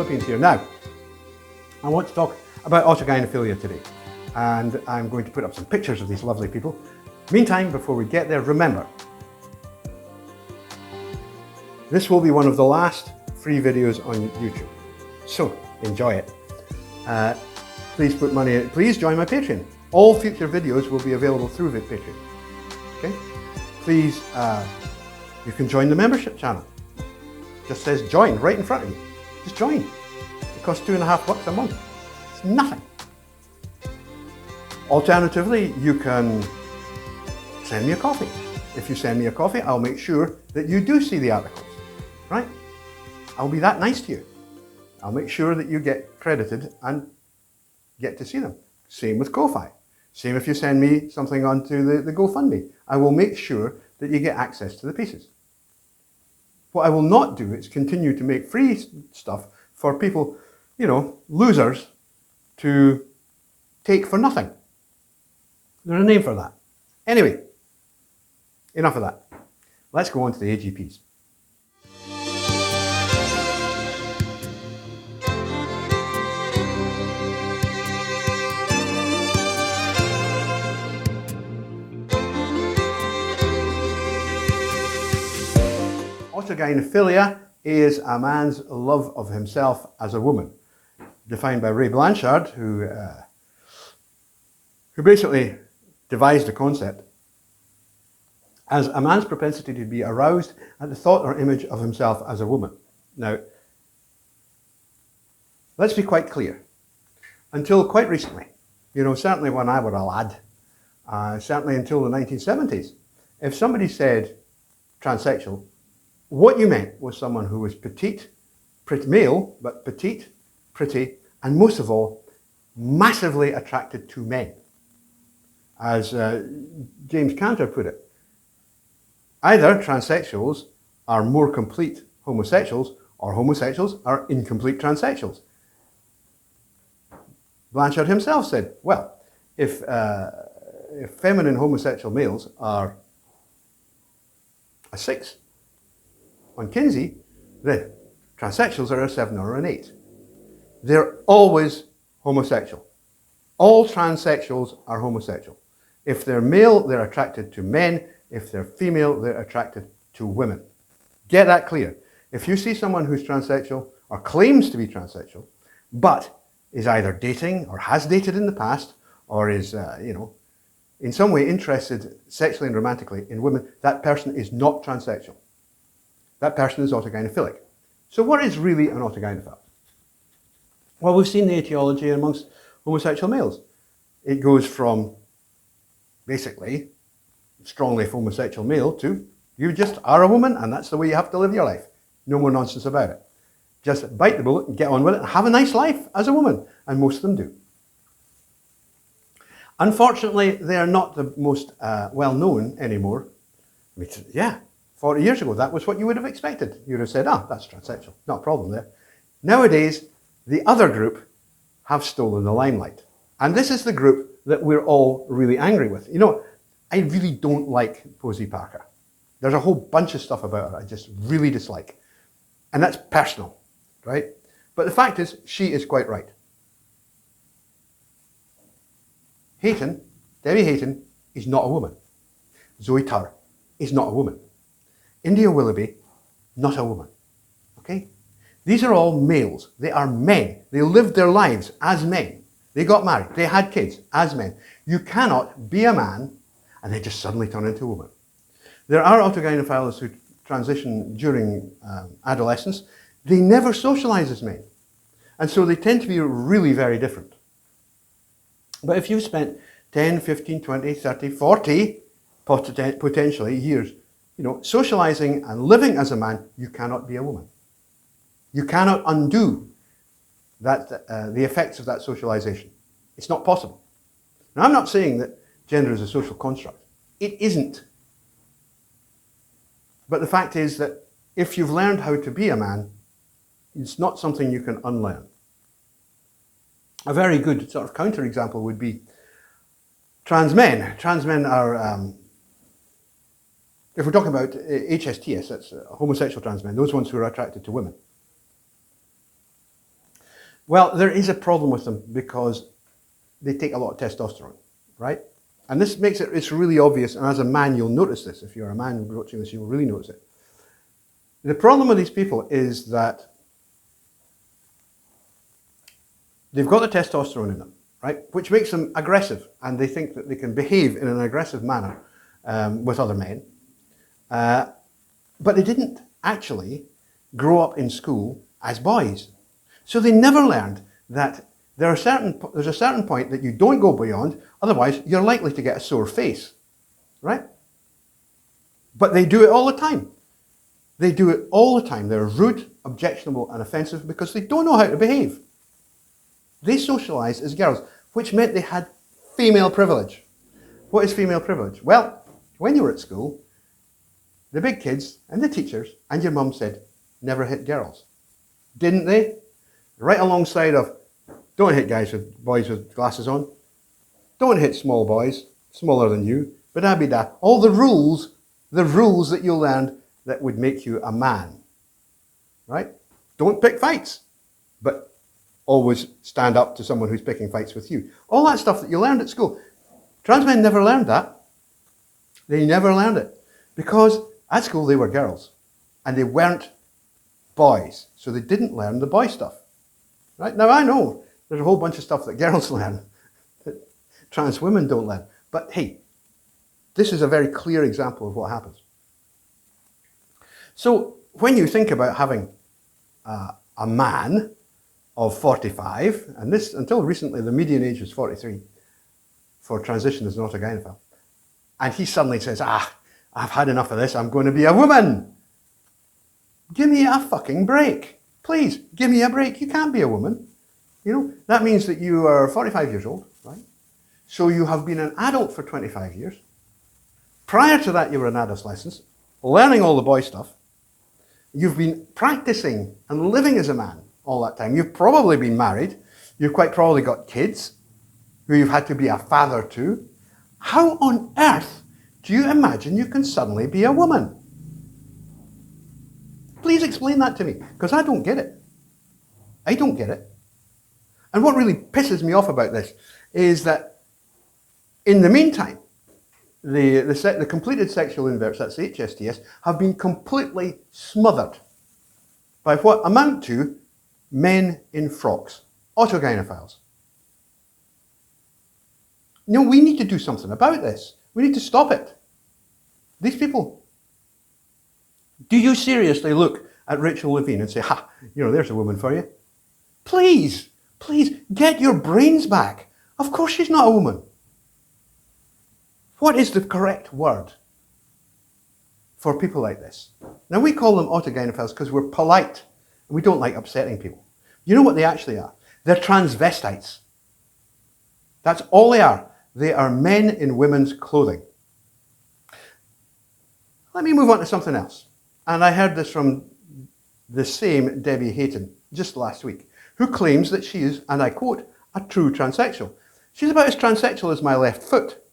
Philippines here. Now, I want to talk about autogynephilia today, and I'm going to put up some pictures of these lovely people. Meantime, before we get there, remember, this will be one of the last free videos on YouTube, so enjoy it. Please put money in. Please join my Patreon. All future videos will be available through Patreon. Okay? Please, you can join the membership channel. Just says join right in front of you. Just join. It costs $2.50 a month. It's nothing. Alternatively, you can send me a coffee. If you send me a coffee, I'll make sure that you do see the articles, right? I'll be that nice to you. I'll make sure that you get credited and get to see them. Same with Ko-Fi. Same if you send me something onto the GoFundMe. I will make sure that you get access to the pieces. What I will not do is continue to make free stuff for people, you know, losers, to take for nothing. There's a name for that. Anyway, enough of that. Let's go on to the AGPs. Autogynephilia is a man's love of himself as a woman, defined by Ray Blanchard, who basically devised the concept as a man's propensity to be aroused at the thought or image of himself as a woman. Now, let's be quite clear. Until quite recently, you know, certainly when I was a lad, certainly until the 1970s, if somebody said transsexual, what you meant was someone who was petite, male, but petite, pretty, and most of all, massively attracted to men. As James Cantor put it, either transsexuals are more complete homosexuals, or homosexuals are incomplete transsexuals. Blanchard himself said, well, if feminine homosexual males are a 6 on Kinsey, then transsexuals are a 7 or an 8. They're always homosexual. All transsexuals are homosexual. If they're male, they're attracted to men. If they're female, they're attracted to women. Get that clear. If you see someone who's transsexual or claims to be transsexual, but is either dating or has dated in the past, or is, you know, in some way interested sexually and romantically in women, that person is not transsexual. That person is autogynephilic. So what is really an autogynephile? Well, we've seen the etiology amongst homosexual males. It goes from basically strongly homosexual male to you just are a woman and that's the way you have to live your life. No more nonsense about it. Just bite the bullet and get on with it and have a nice life as a woman. And most of them do. Unfortunately, they are not the most well known anymore. I mean, yeah. 40 years ago, that was what you would have expected. You would have said, ah, that's transsexual, not a problem there. Nowadays, the other group have stolen the limelight. And this is the group that we're all really angry with. You know, I really don't like Posey Parker. There's a whole bunch of stuff about her I just really dislike. And that's personal, right? But the fact is, she is quite right. Debbie Hayton is not a woman. Zoe Turr is not a woman. India Willoughby, not a woman, okay? These are all males. They are men. They lived their lives as men. They got married. They had kids as men. You cannot be a man and then just suddenly turn into a woman. There are autogynephiles who transition during adolescence. They never socialize as men. And so they tend to be really very different. But if you've spent 10, 15, 20, 30, 40 potentially years, you know, socializing and living as a man, you cannot be a woman. You cannot undo that, the effects of that socialization. It's not possible. Now, I'm not saying that gender is a social construct. It isn't. But the fact is that if you've learned how to be a man, it's not something you can unlearn. A very good sort of counterexample would be trans men. Trans men are, if we're talking about HSTS, that's homosexual trans men, those ones who are attracted to women. Well, there is a problem with them because they take a lot of testosterone, right? And this makes it's really obvious, and as a man, you'll notice this. If you're a man watching this, you'll really notice it. The problem with these people is that they've got the testosterone in them, right? Which makes them aggressive, and they think that they can behave in an aggressive manner with other men. But they didn't actually grow up in school as boys. So they never learned that there's a certain point that you don't go beyond, otherwise you're likely to get a sore face, right? But they do it all the time. They do it all the time. They're rude, objectionable, and offensive because they don't know how to behave. They socialized as girls, which meant they had female privilege. What is female privilege? Well, when you were at school, the big kids and the teachers and your mum said, never hit girls. Didn't they? Right alongside of, don't hit boys with glasses on. Don't hit small boys, smaller than you. Ba-da-be-da. All the rules that you learned that would make you a man. Right? Don't pick fights, but always stand up to someone who's picking fights with you. All that stuff that you learned at school. Trans men never learned that. They never learned it. Because at school they were girls. And they weren't boys. So they didn't learn the boy stuff. Right? Now I know there's a whole bunch of stuff that girls learn that trans women don't learn. But hey, this is a very clear example of what happens. So when you think about having a man of 45, and this, until recently, the median age was 43 for transition as an autogynephile, and he suddenly says, I've had enough of this, I'm going to be a woman. Give me a fucking break. Please, give me a break. You can't be a woman. You know, that means that you are 45 years old, right? So you have been an adult for 25 years. Prior to that, you were an adolescent, learning all the boy stuff. You've been practicing and living as a man all that time. You've probably been married. You've quite probably got kids who you've had to be a father to. How on earth do you imagine you can suddenly be a woman? Please explain that to me, because I don't get it. I don't get it. And what really pisses me off about this is that in the meantime, the completed sexual inverts, that's HSTS, have been completely smothered by what amount to men in frocks, autogynephiles. No, we need to do something about this. We need to stop it. These people. Do you seriously look at Rachel Levine and say, there's a woman for you? Please, get your brains back. Of course she's not a woman. What is the correct word for people like this? Now, we call them autogynephiles because we're polite and we don't like upsetting people. You know what they actually are? They're transvestites. That's all they are. They are men in women's clothing. Let me move on to something else. And I heard this from the same Debbie Hayton just last week, who claims that she is, and I quote, a true transsexual. She's about as transsexual as my left foot.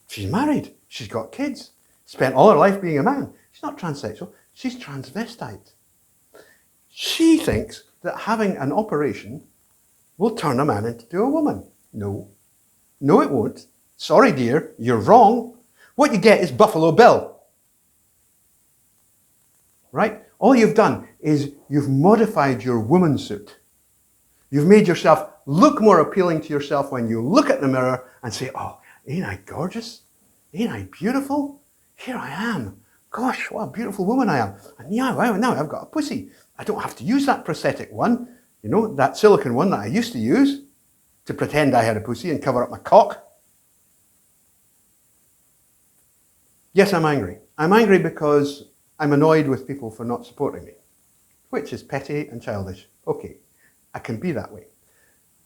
She's married. She's got kids. Spent all her life being a man. She's not transsexual. She's transvestite. She thinks that having an operation will turn a man into a woman. No. No, it won't. Sorry, dear. You're wrong. What you get is Buffalo Bill. Right? All you've done is you've modified your woman suit. You've made yourself look more appealing to yourself when you look at the mirror and say, oh, ain't I gorgeous? Ain't I beautiful? Here I am. Gosh, what a beautiful woman I am. And now I've got a pussy. I don't have to use that prosthetic one, that silicone one that I used to use to pretend I had a pussy and cover up my cock. Yes, I'm angry. I'm angry because I'm annoyed with people for not supporting me, which is petty and childish. Okay, I can be that way.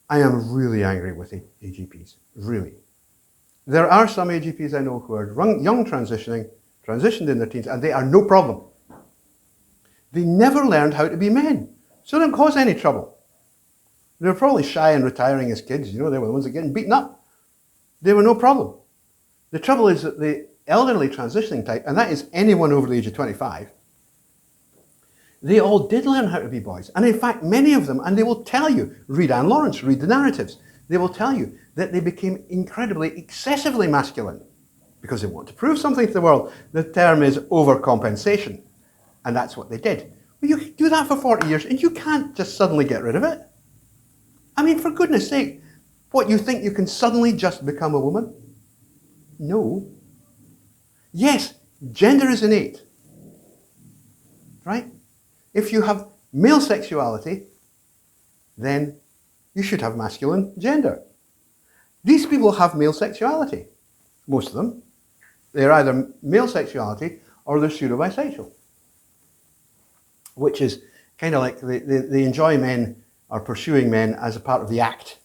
I am really angry with AGPs, really. There are some AGPs I know who are young transitioned in their teens, and they are no problem. They never learned how to be men, so they don't cause any trouble. They were probably shy and retiring as kids, they were the ones that getting beaten up. They were no problem. The trouble is that the elderly transitioning type, and that is anyone over the age of 25, they all did learn how to be boys. And in fact, many of them, and they will tell you, read Anne Lawrence, read the narratives, they will tell you that they became incredibly, excessively masculine because they want to prove something to the world. The term is overcompensation. And that's what they did. Well, you do that for 40 years and you can't just suddenly get rid of it. I mean, for goodness sake, what, you think you can suddenly just become a woman? No. Yes, gender is innate. Right? If you have male sexuality, then you should have masculine gender. These people have male sexuality. Most of them. They're either male sexuality or they're pseudo-bisexual. Which is kind of like they enjoy men or pursuing men as a part of the act.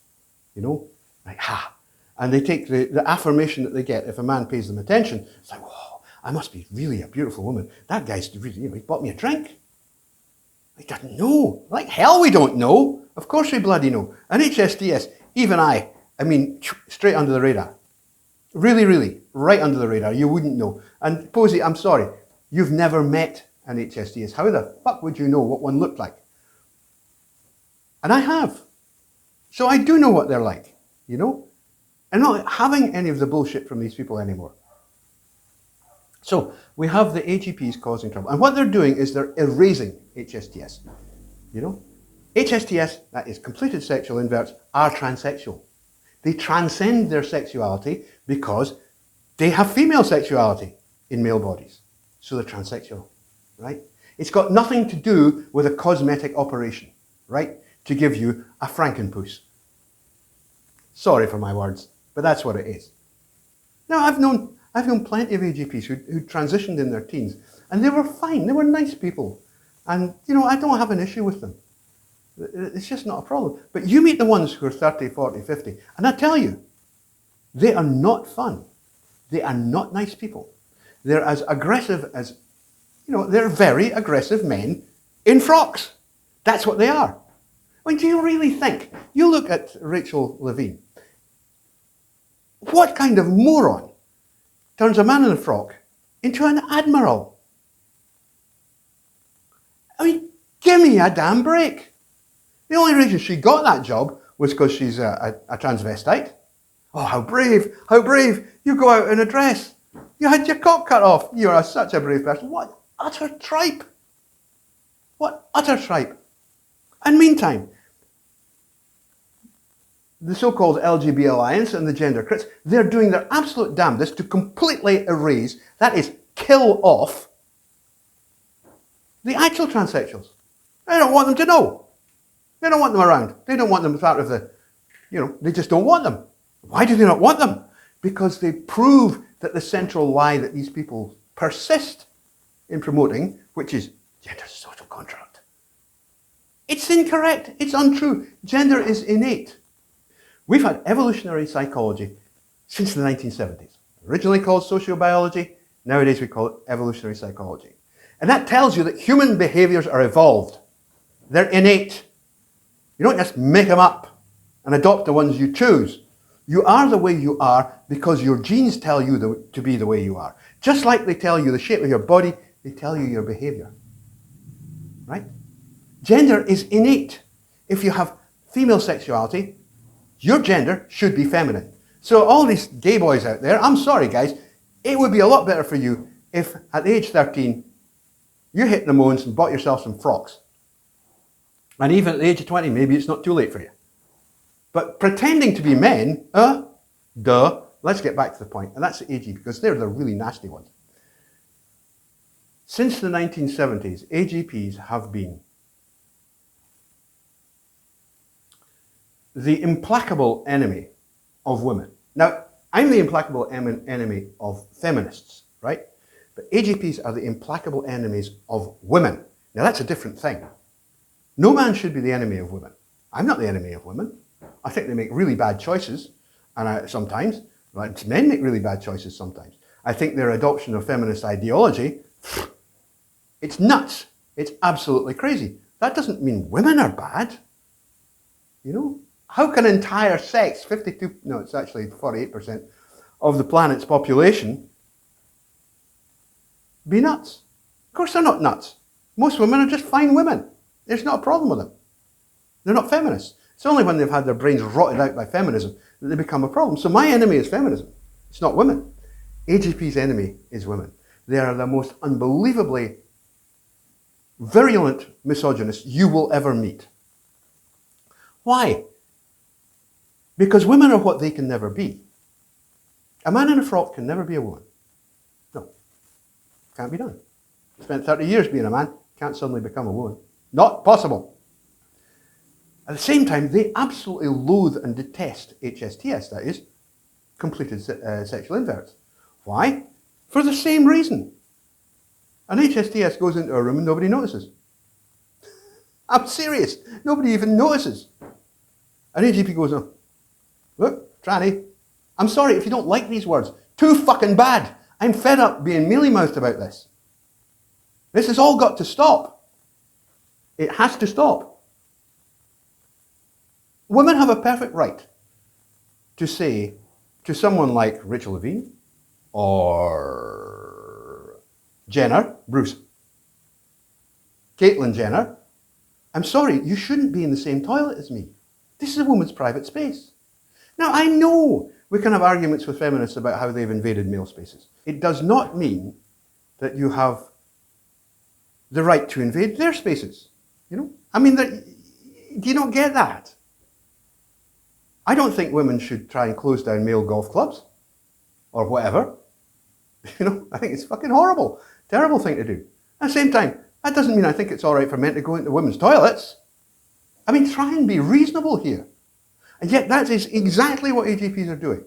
You know? Like, ha. And they take the affirmation that they get if a man pays them attention. It's like, whoa, I must be really a beautiful woman. That guy's really, he bought me a drink. He doesn't know. Like hell we don't know. Of course we bloody know. And HSDS, even I mean, straight under the radar. Really, really, right under the radar. You wouldn't know. And Posey, I'm sorry, you've never met an HSDS. How the fuck would you know what one looked like? And I have. So I do know what they're like, you know? I'm not having any of the bullshit from these people anymore. So we have the AGPs causing trouble. And what they're doing is they're erasing HSTS. You know? HSTS, that is completed sexual inverts, are transsexual. They transcend their sexuality because they have female sexuality in male bodies. So they're transsexual, right? It's got nothing to do with a cosmetic operation, right? To give you a Frankenpuss. Sorry for my words, but that's what it is. Now, I've known plenty of AGPs who transitioned in their teens, and they were fine. They were nice people. And, you know, I don't have an issue with them. It's just not a problem. But you meet the ones who are 30, 40, 50, and I tell you, they are not fun. They are not nice people. They're as aggressive as, you know, they're very aggressive men in frocks. That's what they are. I mean, do you really think? You look at Rachel Levine. What kind of moron turns a man in a frock into an admiral? I mean, give me a damn break. The only reason she got that job was because she's a transvestite. Oh, how brave, how brave. You go out in a dress. You had your cock cut off. You are such a brave person. What utter tripe. What utter tripe. And meantime, the so-called LGBT Alliance and the gender crits, they're doing their absolute damnedest to completely erase, that is, kill off, the actual transsexuals. They don't want them to know. They don't want them around. They don't want them part of the, you know, they just don't want them. Why do they not want them? Because they prove that the central lie that these people persist in promoting, which is gender social construct. It's incorrect. It's untrue. Gender is innate. We've had evolutionary psychology since the 1970s. Originally called sociobiology, nowadays we call it evolutionary psychology. And that tells you that human behaviors are evolved. They're innate. You don't just make them up and adopt the ones you choose. You are the way you are because your genes tell you to be the way you are. Just like they tell you the shape of your body, they tell you your behavior. Right? Gender is innate. If you have female sexuality, your gender should be feminine. So all these gay boys out there, I'm sorry guys, it would be a lot better for you if at age 13 you hit the moons and bought yourself some frocks. And even at the age of 20, maybe it's not too late for you. But pretending to be men, let's get back to the point. And that's the AG, because they're the really nasty ones. Since the 1970s, AGPs have been the implacable enemy of women. Now, I'm the implacable enemy of feminists, right? But AGPs are the implacable enemies of women. Now, that's a different thing. No man should be the enemy of women. I'm not the enemy of women. I think they make really bad choices, and sometimes, right, men make really bad choices sometimes. I think their adoption of feminist ideology, it's nuts. It's absolutely crazy. That doesn't mean women are bad. You know? How can entire sex, it's actually 48% of the planet's population, be nuts? Of course they're not nuts. Most women are just fine women. There's not a problem with them. They're not feminists. It's only when they've had their brains rotted out by feminism that they become a problem. So my enemy is feminism. It's not women. AGP's enemy is women. They are the most unbelievably virulent misogynists you will ever meet. Why? Because women are what they can never be. A man in a frock can never be a woman. No. Can't be done. Spent 30 years being a man, can't suddenly become a woman. Not possible. At the same time, they absolutely loathe and detest HSTS, that is, completed sexual inverts. Why? For the same reason. An HSTS goes into a room and nobody notices. I'm serious. Nobody even notices. An AGP goes, oh, look, tranny. I'm sorry if you don't like these words. Too fucking bad. I'm fed up being mealy-mouthed about this. This has all got to stop. It has to stop. Women have a perfect right to say to someone like Rachel Levine or Jenner, Bruce, Caitlyn Jenner, I'm sorry, you shouldn't be in the same toilet as me. This is a woman's private space. Now, I know we can have arguments with feminists about how they've invaded male spaces. It does not mean that you have the right to invade their spaces. You know? I mean, do you not get that? I don't think women should try and close down male golf clubs or whatever. You know, I think it's fucking horrible. Terrible thing to do. At the same time, that doesn't mean I think it's all right for men to go into women's toilets. I mean, try and be reasonable here. And yet that is exactly what AGPs are doing.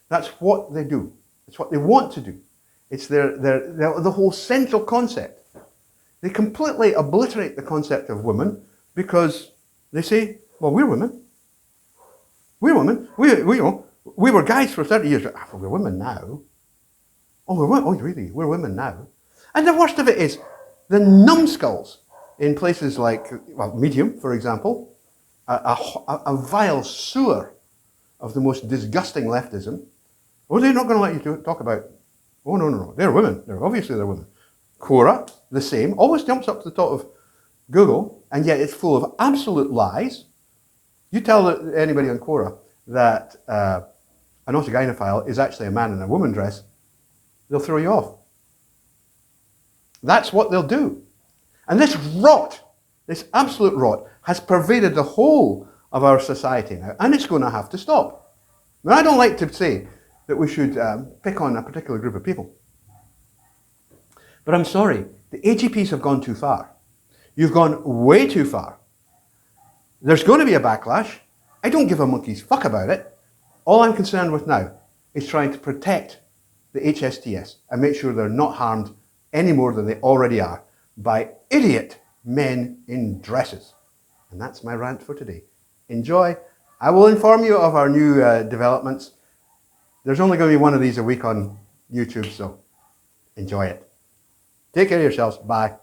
That's what they do. It's what they want to do. It's the whole central concept. They completely obliterate the concept of women because they say, well, we're women. We're women. We were guys for 30 years. Oh, we're women now. Oh, really? We're women now. And the worst of it is, the numbskulls in places like, well, Medium, for example, a vile sewer of the most disgusting leftism. Oh, they're not going to let you talk about, oh, no. They're women. Obviously they're women. Quora, the same, always jumps up to the top of Google, and yet it's full of absolute lies. You tell anybody on Quora that an autogynephile is actually a man in a woman dress, they'll throw you off. That's what they'll do. And this rot, this absolute rot, has pervaded the whole of our society now, and it's going to have to stop. Now, I don't like to say that we should pick on a particular group of people. But I'm sorry, the AGPs have gone too far. You've gone way too far. There's going to be a backlash. I don't give a monkey's fuck about it. All I'm concerned with now is trying to protect the HSTS and make sure they're not harmed any more than they already are by idiot men in dresses. And that's my rant for today. Enjoy. I will inform you of our new developments. There's only going to be one of these a week on YouTube, so enjoy it. Take care of yourselves. Bye.